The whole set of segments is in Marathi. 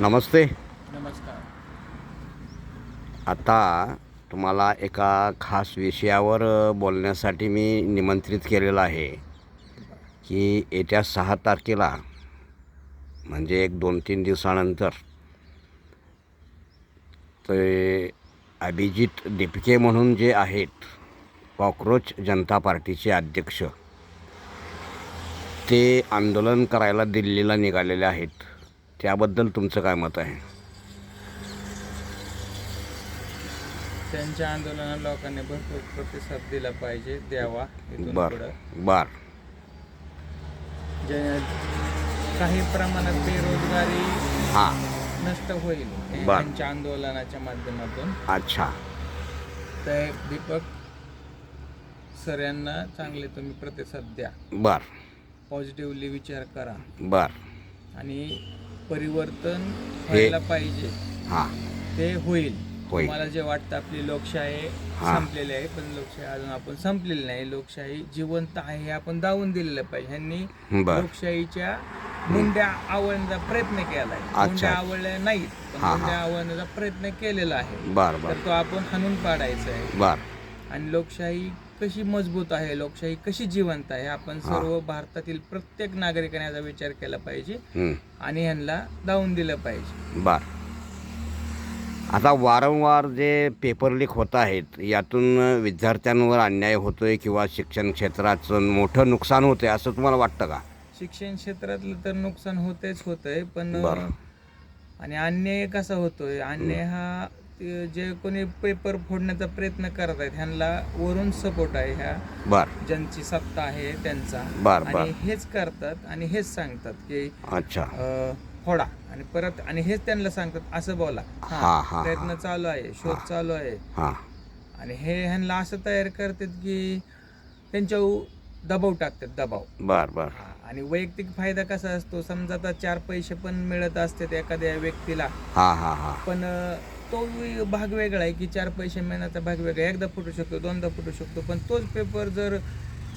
नमस्ते. नमस्कार. आता तुम्हाला एका खास विषयावर बोलण्यासाठी मी निमंत्रित केलेलं आहे की येत्या 6 तारखेला म्हणजे एक 2-3 दिवसानंतर ते अभिजित दीपके म्हणून जे आहेत कॉकरोच जनता पार्टीचे अध्यक्ष, ते आंदोलन करायला दिल्लीला निघालेले आहेत. त्याबद्दल तुमचं काय मत आहे? त्यांच्या आंदोलनाला लोकांनी भरपूर प्रतिसाद दिला पाहिजे, द्यावा. इथून बर पुढं बर जे काही प्रमाणात बेरोजगारी हां नष्ट होईल बर. त्यांच्या आंदोलनाच्या माध्यमातून. अच्छा. तर दीपक सर यांना चांगले तुम्ही प्रतिसाद द्या, बर पॉझिटिव्हली विचार करा बर आणि परिवर्तन व्हायला पाहिजे. हां ते होईल. होईल. मला जे वाटतं आपली लोकशाही हां. संपलेली आहे, पण लोकशाही अजून आपण संपलेली नाही. लोकशाही जिवंत आहे हे आपण दावून दिलेलं पाहिजे. ह्यांनी बर. लोकशाहीच्या मुंड्या आवळण्याचा प्रयत्न केला आहे. मुंड्या आवळल्या नाहीत, पण हां, मुंड्या आवळण्याचा प्रयत्न केलेला आहे. बर बर तर तो आपण हाणून पाडायचा आहे. बर आणि लोकशाही कशी मजबूत आहे, लोकशाही कशी जिवंत आहे, आपण सर्व भारतातील प्रत्येक नागरिकाने याचा विचार केला पाहिजे आणि ह्यांना दावून दिलं पाहिजे. बर. आता वारंवार जे पेपर लीक होत आहेत, यातून विद्यार्थ्यांवर अन्याय होतोय किंवा शिक्षण क्षेत्राचं मोठं नुकसान होतंय असं तुम्हाला वाटतं का? शिक्षण क्षेत्रातलं तर नुकसान होतंय, पण बरं. आणि अन्याय कसा होतोय? अन्याय हा जे कोणी पेपर फोडण्याचा प्रयत्न करत आहेत ह्यांना वरून सपोर्ट आहे, ह्या बर ज्यांची सत्ता आहे त्यांचा. बर बर. आणि हेच करतात आणि हेच सांगतात की अच्छा. फोडा आणि परत, आणि हेच त्यांना सांगतात असं बोला. हां, हां, प्रयत्न चालू आहे, शोध चालू आहे. हां आणि हे ह्यांना असं तयार करतात की त्यांच्यावर दबाव टाकतात, दबाव. बर बर आणि वैयक्तिक फायदा कसा असतो, समजा आता 4 पैसे पण मिळत असतात एखाद्या व्यक्तीला, हां हां हां पण तो भाग वेगळा आहे की 4 पैसे मिळण्याचा भाग वेगळा. एकदा फुटू शकतो, दोनदा फुटू शकतो, पण तोच पेपर जर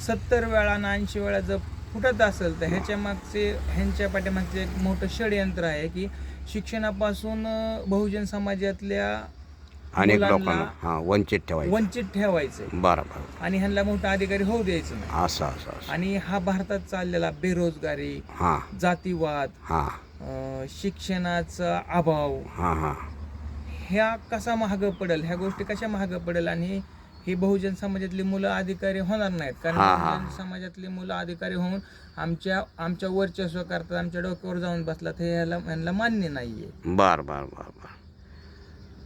70 वेळा आणि 80 वेळा जर फुटत असेल तर ह्यांच्या पाठीमागचे एक मोठं षडयंत्र आहे की शिक्षणापासून बहुजन समाजातल्या अनेक मुलांना लोकांना वंचित ठेवायचं. बरोबर. आणि ह्यांना मोठा अधिकारी होऊ द्यायचं नाही. असं असं असं. आणि हा भारतात चाललेला बेरोजगारी, हां जातीवाद, हां शिक्षणाचा अभाव, हां हां ह्या कसा महाग पडेल, ह्या गोष्टी कशा महाग पडेल. आणि ही बहुजन समाजातली मुलं अधिकारी होणार नाहीत, कारण बहुजन समाजातली मुलं अधिकारी होऊन आमच्या वर्चस्व करतात, आमच्या डोक्यावर जाऊन बसलात, हे ह्यांना मान्य नाहीये. बर बर बर बर.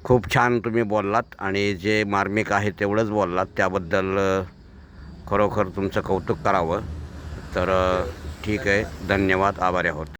खूप छान तुम्ही बोललात आणि जे मार्मिक आहे तेवढंच बोललात, त्याबद्दल खरोखर तुमचं कौतुक करावं. तर ठीक आहे, धन्यवाद, आभारी आहोत.